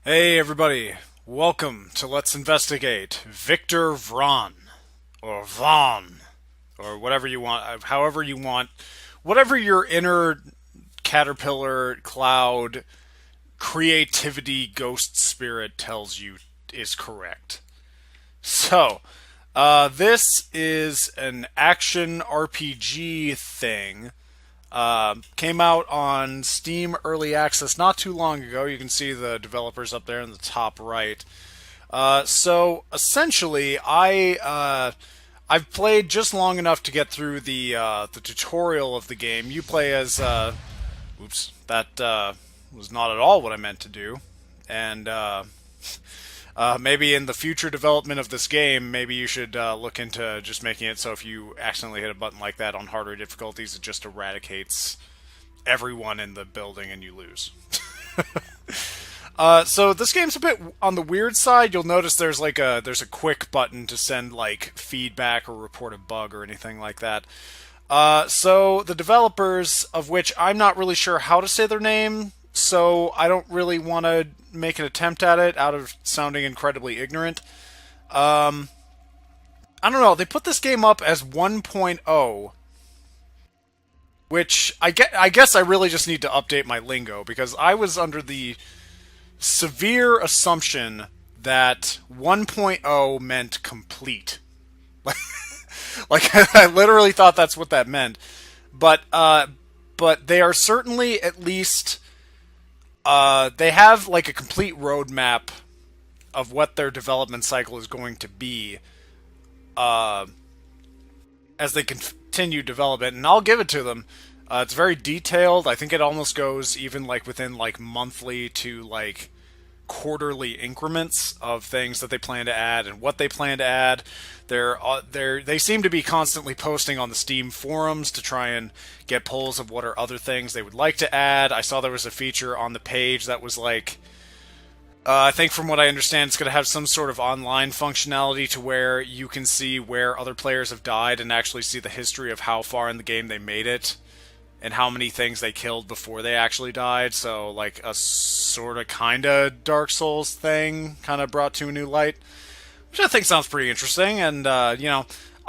Hey everybody, welcome to Let's Investigate Victor Vran, or Vaughn, or whatever you want, however you want, whatever your inner caterpillar cloud creativity ghost spirit tells you is correct. So, this is an action RPG thing. Came out on Steam Early Access not too long ago. You can see the developers up there in the top right. So essentially, I've played just long enough to get through the tutorial of the game. You play as oops, that was not at all what I meant to do, and maybe in the future development of this game, maybe you should look into just making it so if you accidentally hit a button like that on harder difficulties, it just eradicates everyone in the building and you lose. So this game's a bit on the weird side. You'll notice there's a quick button to send like feedback or report a bug or anything like that. So the developers, of which I'm not really sure how to say their name, so I don't really want to make an attempt at it out of sounding incredibly ignorant. I don't know. They put this game up as 1.0, which I guess I really just need to update my lingo because I was under the severe assumption that 1.0 meant complete. Like I literally thought that's what that meant. But they are certainly at least they have like a complete roadmap of what their development cycle is going to be uh, as they continue development, and I'll give it to them. It's very detailed. I think it almost goes even like within like monthly to like quarterly increments of things that they plan to add and what they plan to add. They seem to be constantly posting on the Steam forums to try and get polls of what are other things they would like to add. I saw there was a feature on the page that was like, I think from what I understand, it's going to have some sort of online functionality to where you can see where other players have died and actually see the history of how far in the game they made it and how many things they killed before they actually died. So, like a sort of kind of Dark Souls thing, kind of brought to a new light, which I think sounds pretty interesting. And I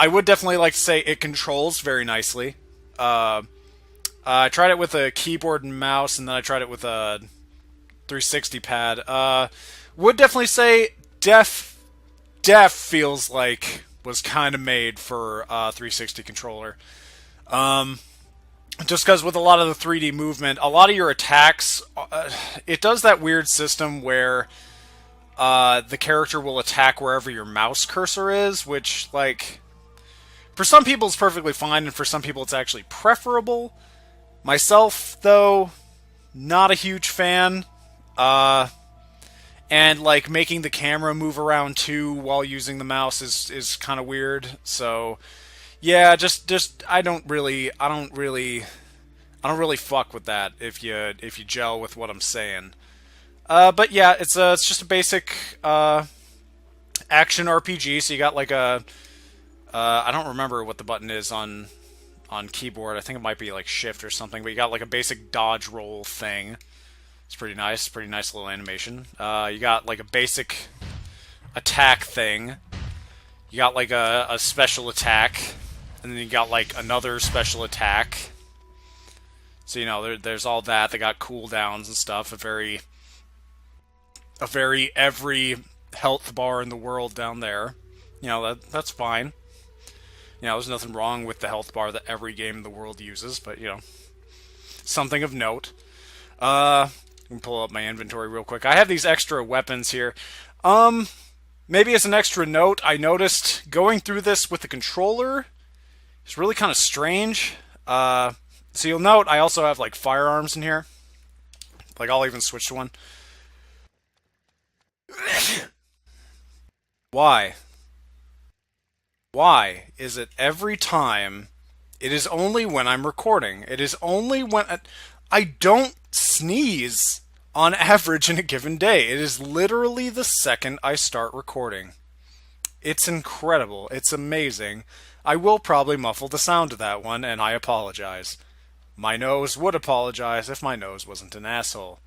would definitely like to say it controls very nicely. I tried it with a keyboard and mouse, and then I tried it with a 360 pad. Would definitely say Def feels like was kind of made for a 360 controller. Just because with a lot of the 3D movement, a lot of your attacks, it does that weird system where the character will attack wherever your mouse cursor is, which, like, for some people it's perfectly fine, and for some people it's actually preferable. Myself, though, not a huge fan. And, like, making the camera move around, too, while using the mouse is kind of weird, so... Yeah, just I don't really fuck with that if you gel with what I'm saying. But yeah, it's just a basic action RPG. So you got like a I don't remember what the button is on keyboard. I think it might be like shift or something. But you got like a basic dodge roll thing. It's pretty nice. Pretty nice little animation. You got like a basic attack thing. You got like a special attack, and then you got like another special attack. So there's all that. They got cooldowns and stuff. Every health bar in the world down there. That's fine. There's nothing wrong with the health bar that every game in the world uses, but something of note. I can pull up my inventory real quick. I have these extra weapons here. Maybe as an extra note, I noticed going through this with the controller is really kind of strange. So you'll note I also have like firearms in here. Like I'll even switch to one. Why? Why is it every time? It is only when I'm recording. It is only when I don't sneeze on average in a given day. It is literally the second I start recording. It's incredible. It's amazing. I will probably muffle the sound of that one, and I apologize. My nose would apologize if my nose wasn't an asshole.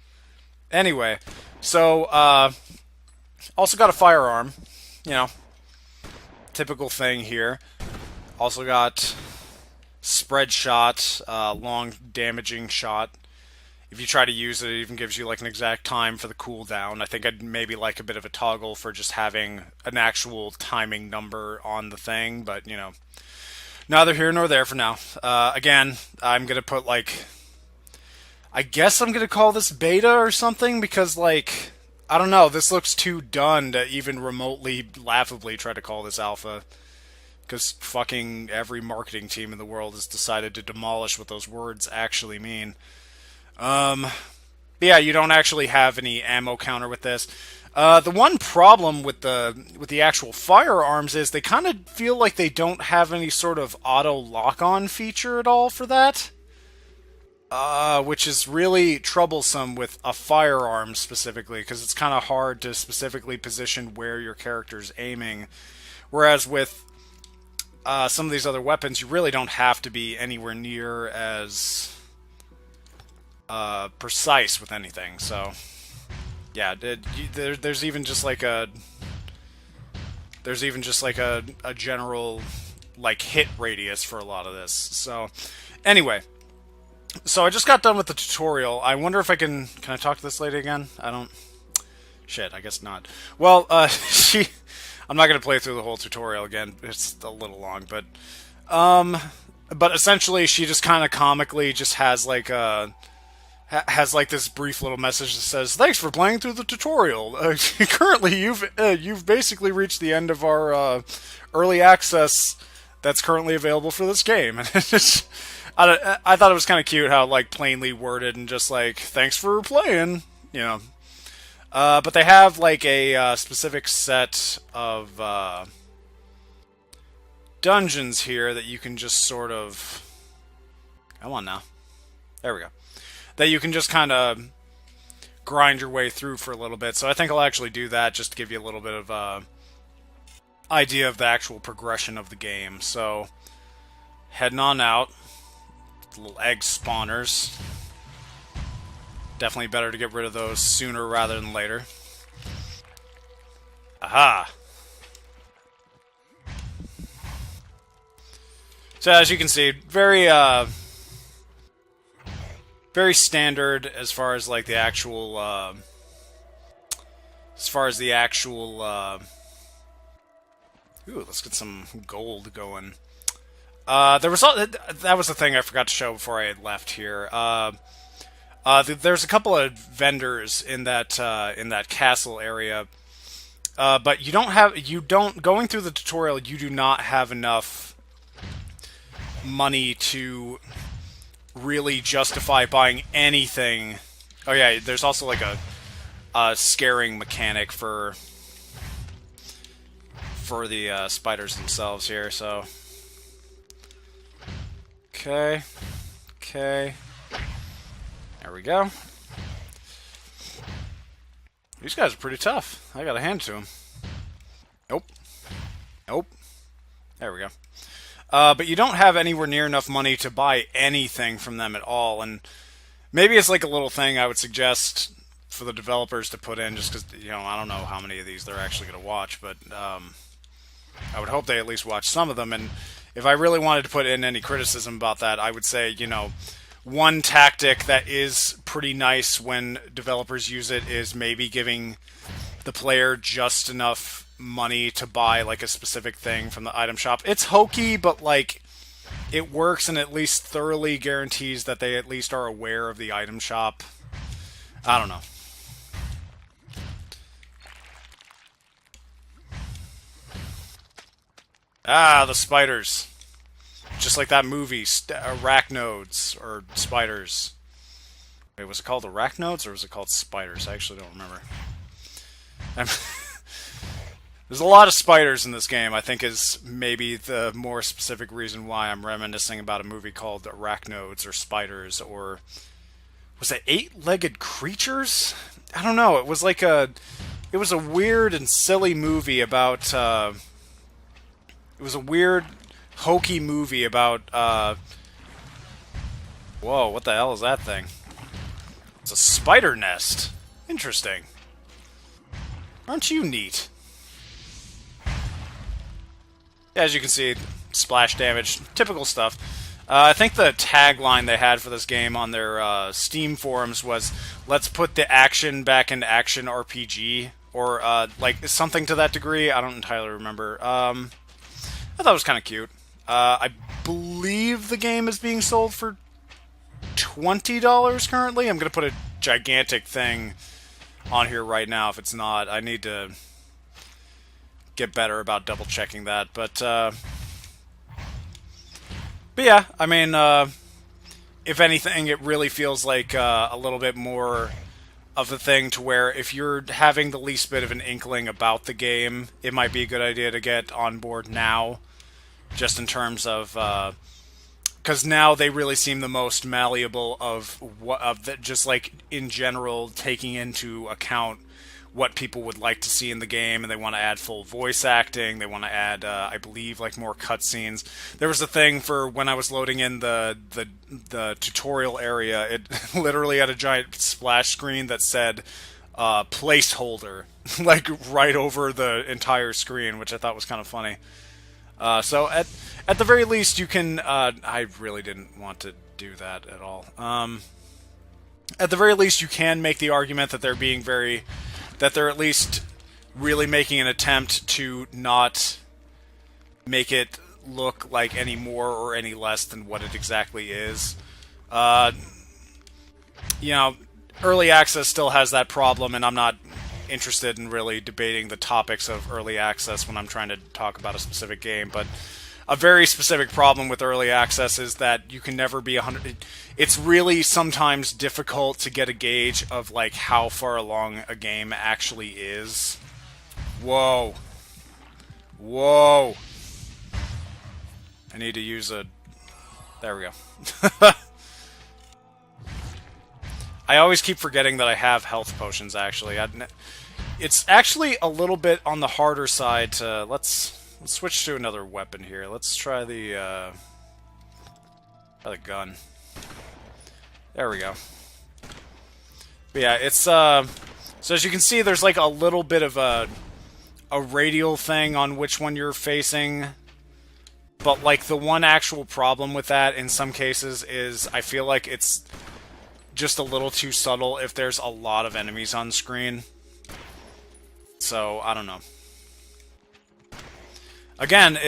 Anyway, so also got a firearm. You know, typical thing here. Also got spread shot, long damaging shot. If you try to use it, it even gives you like an exact time for the cooldown. I think I'd maybe like a bit of a toggle for just having an actual timing number on the thing, but you know, neither here nor there for now. Again, I'm gonna put like, I guess I'm gonna call this beta or something because like, I don't know, this looks too done to even remotely laughably try to call this alpha. Because fucking every marketing team in the world has decided to demolish what those words actually mean. Yeah, you don't actually have any ammo counter with this. The one problem with the actual firearms is they kind of feel like they don't have any sort of auto lock-on feature at all for that. Which is really troublesome with a firearm specifically, because it's kind of hard to specifically position where your character's aiming. Whereas with some of these other weapons, you really don't have to be anywhere near as precise with anything. So, yeah, there's even just like a a general like hit radius for a lot of this. So, anyway, so I just got done with the tutorial. I wonder if can I talk to this lady again? I don't. Shit, I guess not. Well, she. I'm not going to play through the whole tutorial again. It's a little long, but essentially she just kind of comically just has like this brief little message that says, "Thanks for playing through the tutorial. Currently, you've basically reached the end of our early access that's currently available for this game." And I thought it was kind of cute how like plainly worded and just like, "Thanks for playing," you know. But they have like a specific set of dungeons here that you can just sort of... Come on now. There we go. That you can just kind of grind your way through for a little bit. So I think I'll actually do that just to give you a little bit of idea of the actual progression of the game. So heading on out. Little egg spawners. Definitely better to get rid of those sooner rather than later. Aha! So as you can see, very standard as far as like the actual, ooh, let's get some gold going. There was that was the thing I forgot to show before I had left here. There's a couple of vendors in that castle area, but going through the tutorial, you do not have enough money to really justify buying anything. Oh yeah, there's also like a scaring mechanic for the spiders themselves here. So okay. There we go. These guys are pretty tough. I gotta hand to them. Nope. There we go. But you don't have anywhere near enough money to buy anything from them at all. And maybe it's like a little thing I would suggest for the developers to put in, just because, you know, I don't know how many of these they're actually going to watch, but I would hope they at least watch some of them. And if I really wanted to put in any criticism about that, I would say, you know, one tactic that is pretty nice when developers use it is maybe giving the player just enough money to buy like a specific thing from the item shop. It's hokey, but like it works and at least thoroughly guarantees that they at least are aware of the item shop. I don't know. Ah, the spiders. Just like that movie, Arachnodes, or Spiders. Wait, was it called Arachnodes, or was it called Spiders? I actually don't remember. There's a lot of spiders in this game, I think is maybe the more specific reason why I'm reminiscing about a movie called Arachnodes, or Spiders, or... Was it Eight-Legged Creatures? I don't know, it was like a... It was a weird and silly movie about... It was a weird... hokey movie about, whoa, what the hell is that thing? It's a spider nest. Interesting. Aren't you neat? As you can see, splash damage, typical stuff. I think the tagline they had for this game on their Steam forums was, "Let's put the action back into action RPG," or like something to that degree. I don't entirely remember. I thought it was kind of cute. I believe the game is being sold for $20 currently. I'm gonna put a gigantic thing on here right now. If it's not, I need to get better about double checking that. But yeah, I mean, if anything, it really feels like a little bit more of a thing to where if you're having the least bit of an inkling about the game, it might be a good idea to get on board now, just in terms of because now they really seem the most malleable of just like in general taking into account what people would like to see in the game, and they want to add full voice acting. They want to add, I believe, like more cutscenes. There was a thing for when I was loading in the tutorial area. It literally had a giant splash screen that said placeholder, like right over the entire screen, which I thought was kind of funny. So at the very least, you can. I really didn't want to do that at all. At the very least, you can make the argument that they're at least really making an attempt to not make it look like any more or any less than what it exactly is. You know, early access still has that problem, and I'm not interested in really debating the topics of early access when I'm trying to talk about a specific game, but a very specific problem with early access is that you can never be 100. It's really sometimes difficult to get a gauge of like how far along a game actually is. Whoa. Whoa. I need to use a... There we go. I always keep forgetting that I have health potions, actually. It's actually a little bit on the harder side to... Let's switch to another weapon here. Let's try the gun. There we go. But yeah, it's so as you can see, there's like a little bit of a radial thing on which one you're facing. But like the one actual problem with that in some cases is I feel like it's just a little too subtle if there's a lot of enemies on screen. So, I don't know. Again,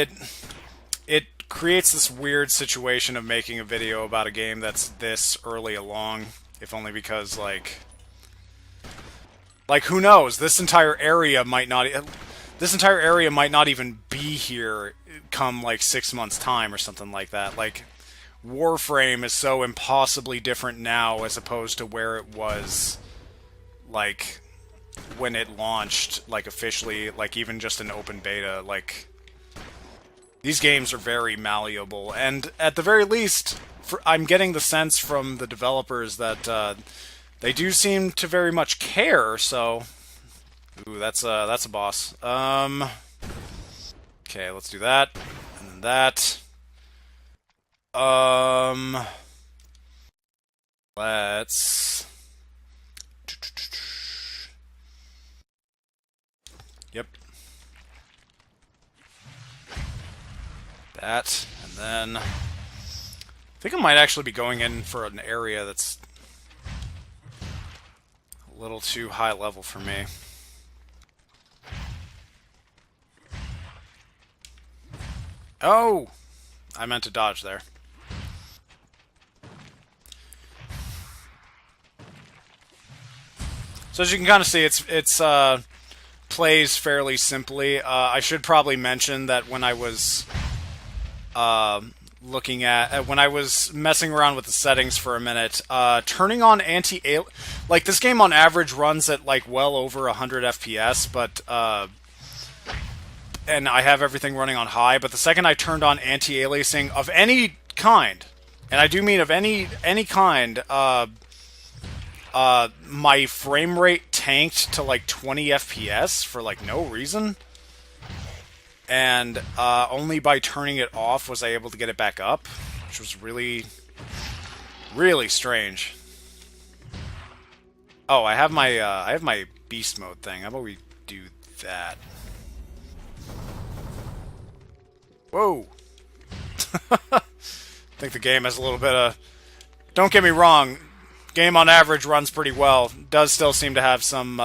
it creates this weird situation of making a video about a game that's this early along, if only because like who knows? This entire area might not even be here come like 6 months time or something like that. Like Warframe is so impossibly different now as opposed to where it was like when it launched like officially, like even just an open beta. Like these games are very malleable, and at the very least, I'm getting the sense from the developers that they do seem to very much care. So, ooh, that's a boss. Okay, let's do that, and then that. Let's. Yep. That, and then I think I might actually be going in for an area that's a little too high level for me. Oh! I meant to dodge there. So as you can kind of see, it's plays fairly simply. I should probably mention that when I was looking at when I was messing around with the settings for a minute, turning on anti-aliasing, like this game on average runs at like well over 100 FPS, but and I have everything running on high, but the second I turned on anti-aliasing of any kind, and I do mean of any kind, my frame rate tanked to like 20 FPS for like no reason. And only by turning it off was I able to get it back up, which was really, really strange. Oh, I have my beast mode thing. How about we do that? Whoa! I think the game has a little bit of. Don't get me wrong. Game on average runs pretty well. Does still seem to have some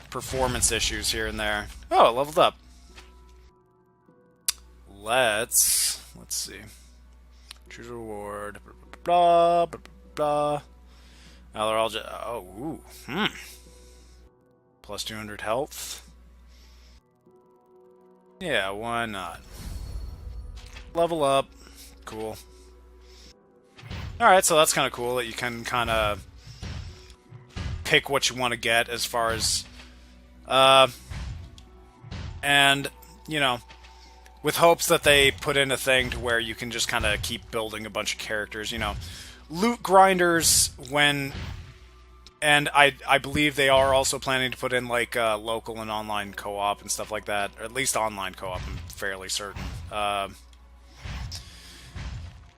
performance issues here and there. Oh, it leveled up. Let's see. Choose a reward. Blah blah blah. Blah. Now they're all just. Oh, ooh. Plus 200 health. Yeah, why not? Level up. Cool. Alright, so that's kind of cool that you can kind of pick what you want to get as far as... and, you know, with hopes that they put in a thing to where you can just kind of keep building a bunch of characters, you know. Loot grinders, when... And I believe they are also planning to put in, like, local and online co-op and stuff like that. Or at least online co-op, I'm fairly certain.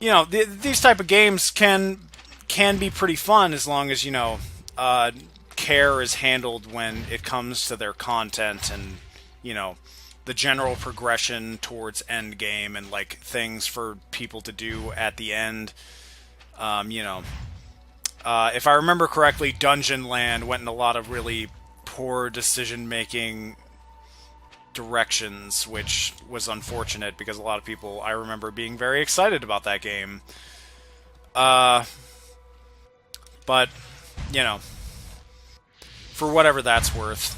You know, these type of games can be pretty fun as long as, you know, care is handled when it comes to their content and, you know, the general progression towards end game and, like, things for people to do at the end. You know, if I remember correctly, Dungeon Land went in a lot of really poor decision-making directions, which was unfortunate because a lot of people, I remember, being very excited about that game. But, you know, for whatever that's worth,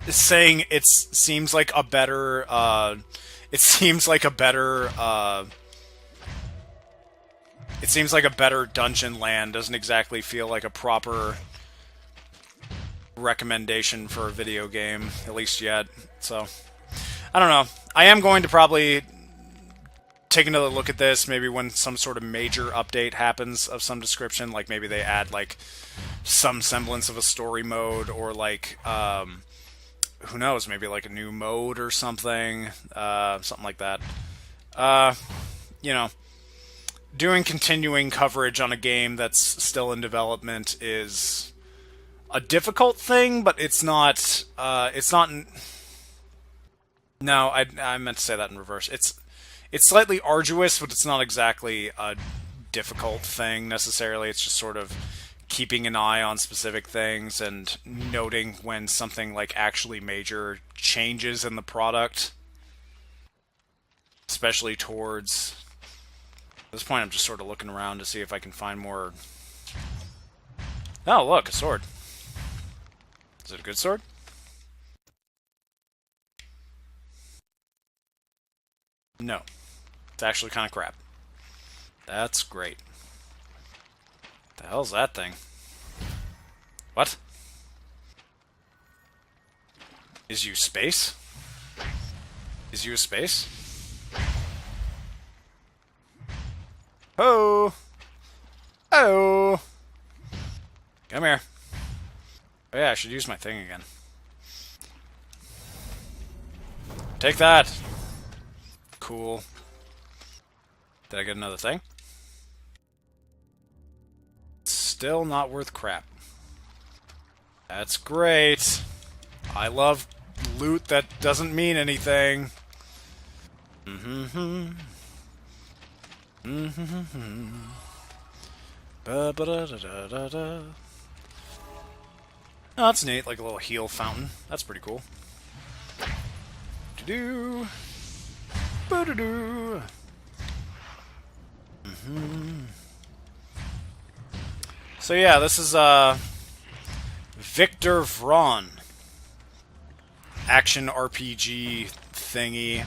saying it seems like a better, it seems like a better Dungeon Land doesn't exactly feel like a proper recommendation for a video game, at least yet. So, I don't know. I am going to probably take another look at this, maybe when some sort of major update happens of some description, like maybe they add, like, some semblance of a story mode, or, like, who knows, maybe, like, a new mode or something, something like that. You know, doing continuing coverage on a game that's still in development is a difficult thing, but it's not, no, I meant to say that in reverse. It's slightly arduous, but it's not exactly a difficult thing, necessarily. It's just sort of keeping an eye on specific things and noting when something, like, actually major changes in the product. Especially towards... At this point, I'm just sort of looking around to see if I can find more... Oh, look, a sword. Is it a good sword? No. It's actually kind of crap. That's great. The hell's that thing? What? Is you space? Is you a space? Oh! Oh! Come here. Oh yeah, I should use my thing again. Take that! Cool. Did I get another thing? Still not worth crap. That's great. I love loot that doesn't mean anything. Mm-hmm. Mm-hmm. Ba-ba-da-da-da-da-da. Oh, that's neat, like a little heal fountain. That's pretty cool. Do-do. Ba-do-do. Mm-hmm. So yeah, this is Victor Vran. Action RPG thingy.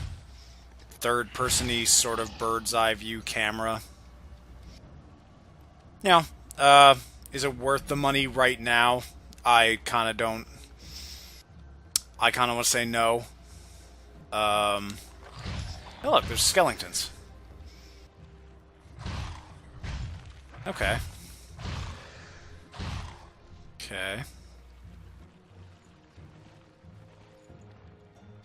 Third-person-y sort of bird's-eye view camera. Yeah. Is it worth the money right now? I kind of don't... I kind of want to say no. Oh, look, there's skeletons. Okay. Okay.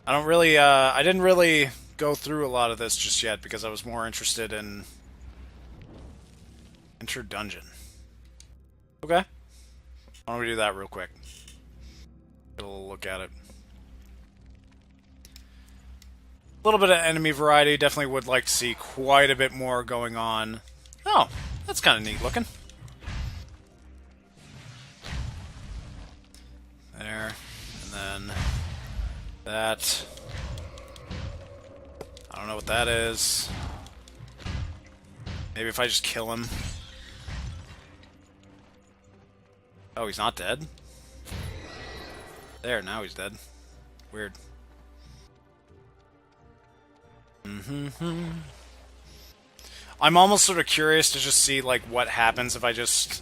I don't really, I didn't really go through a lot of this just yet because I was more interested in... Enter dungeon. Okay. Why don't we do that real quick? Get a little look at it. A little bit of enemy variety. Definitely would like to see quite a bit more going on. Oh, that's kind of neat looking. There. And then that. I don't know what that is. Maybe if I just kill him. Oh, he's not dead? There, now he's dead. Weird. I'm almost sort of curious to just see, like, what happens if I just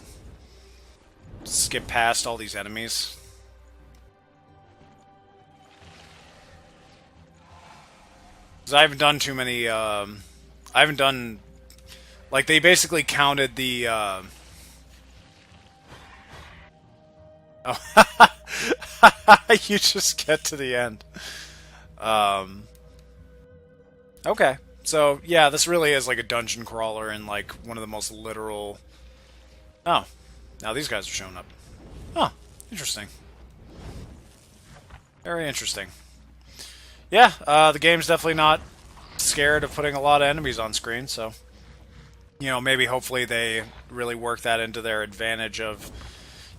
skip past all these enemies. Because I haven't done too many, I haven't done... Like, they basically counted the, Oh. You just get to the end. Okay. So, yeah, this really is like a dungeon crawler and, like, one of the most literal... Oh. Now these guys are showing up. Oh. Interesting. Very interesting. Yeah, the game's definitely not scared of putting a lot of enemies on screen, so... You know, maybe hopefully they really work that into their advantage of...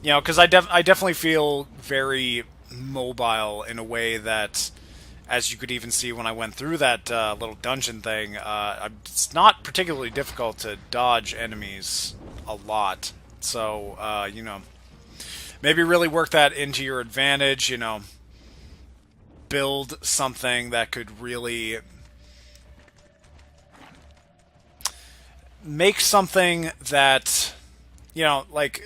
You know, because I definitely feel very mobile in a way that, as you could even see when I went through that little dungeon thing, it's not particularly difficult to dodge enemies a lot. So, you know, maybe really work that into your advantage, you know, build something that could really make something that, you know, like,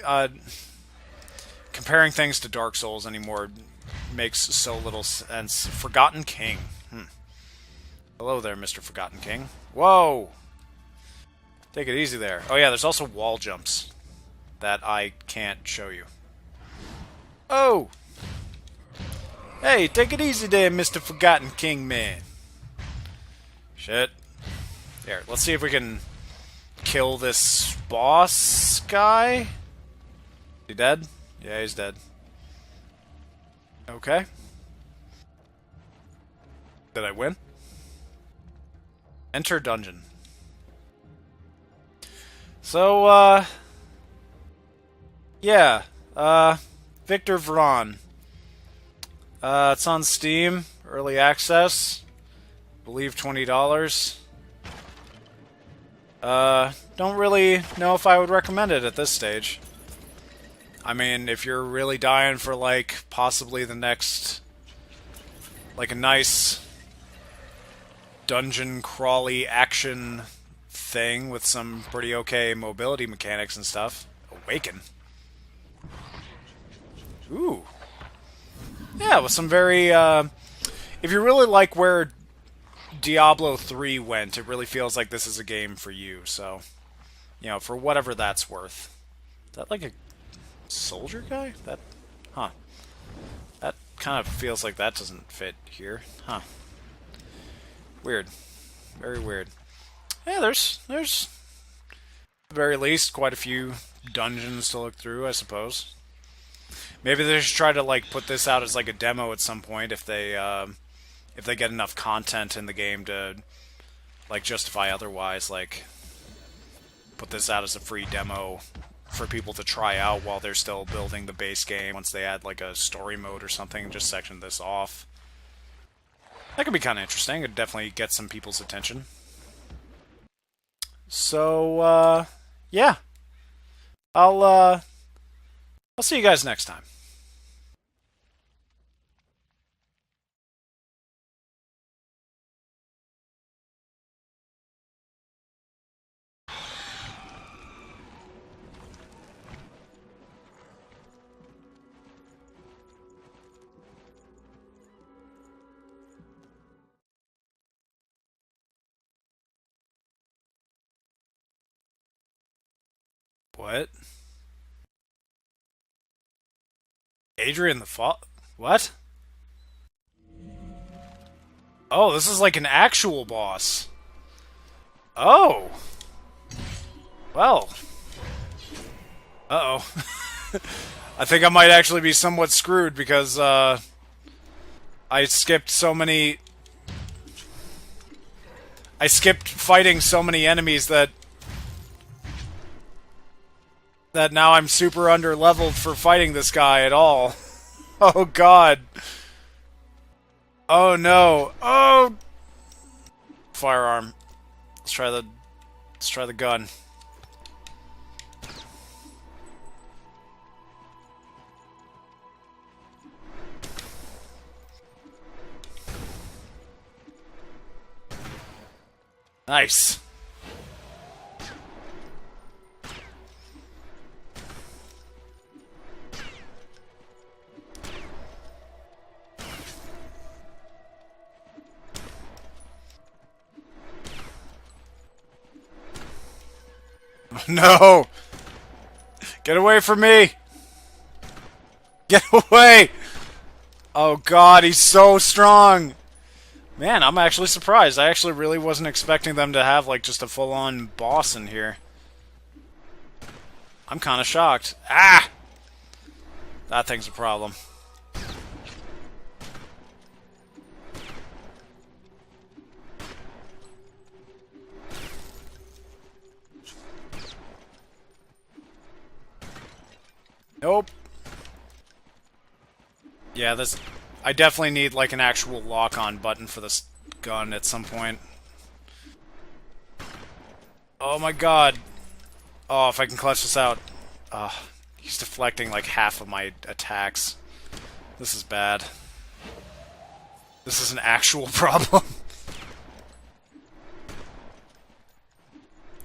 comparing things to Dark Souls anymore makes so little sense. Forgotten King. Hello there, Mr. Forgotten King. Whoa! Take it easy there. Oh yeah, there's also wall jumps that I can't show you. Oh! Hey, take it easy there, Mr. Forgotten King, man. Shit. Here, let's see if we can kill this boss guy. He dead? Yeah, he's dead. Okay. Did I win? Enter dungeon. So, yeah. Victor Vran. It's on Steam. Early access. I believe $20. Don't really know if I would recommend it at this stage. I mean, if you're really dying for, like, possibly the next, like, a nice dungeon crawly action thing with some pretty okay mobility mechanics and stuff. Awaken. Ooh. Yeah, with some very, if you really like where Diablo 3 went, it really feels like this is a game for you, so, you know, for whatever that's worth. Is that like a soldier guy? That kind of feels like that doesn't fit here. Huh. Weird. Very weird. Yeah, there's at the very least quite a few dungeons to look through, I suppose. Maybe they should try to, like, put this out as like a demo at some point if they get enough content in the game to, like, justify otherwise, like put this out as a free demo for people to try out while they're still building the base game. Once they add, like, a story mode or something, just section this off. That could be kind of interesting. It'd definitely get some people's attention. So, yeah. I'll see you guys next time. What? Adrian the Fall? What? Oh, this is like an actual boss. Oh. Well. Uh-oh. I think I might actually be somewhat screwed because I skipped so many. I skipped fighting so many enemies that now I'm super under leveled for fighting this guy at all. Oh god. Oh no. Oh, firearm. Let's try the gun. Nice. No! Get away from me! Get away! Oh god, he's so strong! Man, I'm actually surprised. I actually really wasn't expecting them to have, like, just a full-on boss in here. I'm kind of shocked. Ah! That thing's a problem. Nope. Yeah, this... I definitely need, like, an actual lock-on button for this gun at some point. Oh my god. Oh, if I can clutch this out. He's deflecting, like, half of my attacks. This is bad. This is an actual problem.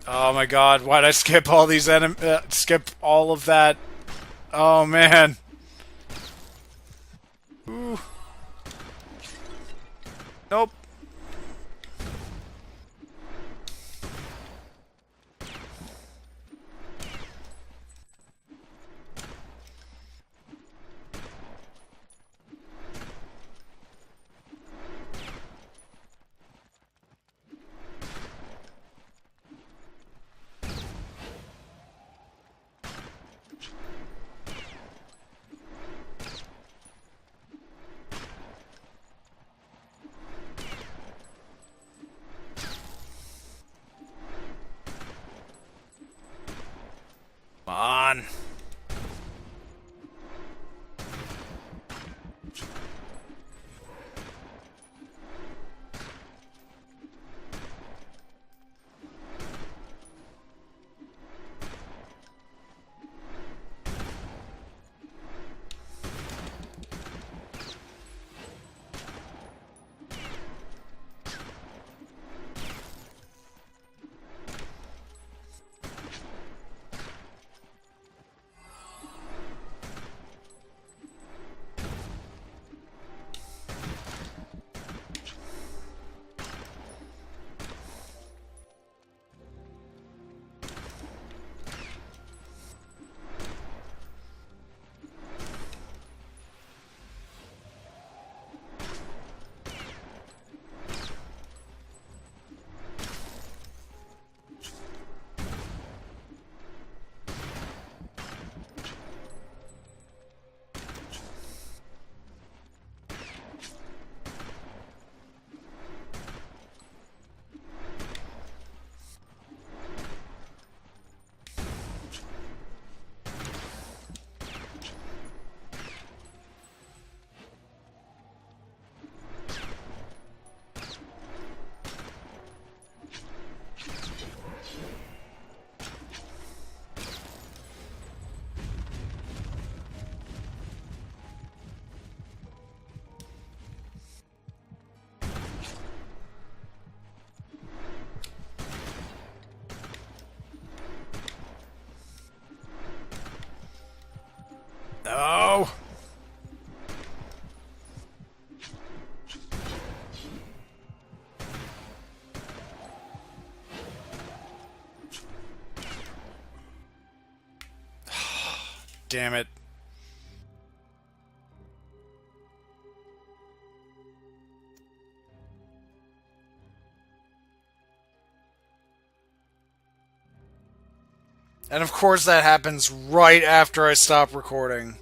Oh my god, why'd I skip all these skip all of that? Oh man. Ooh. Nope. Come on. No. Damn it. And of course, that happens right after I stop recording.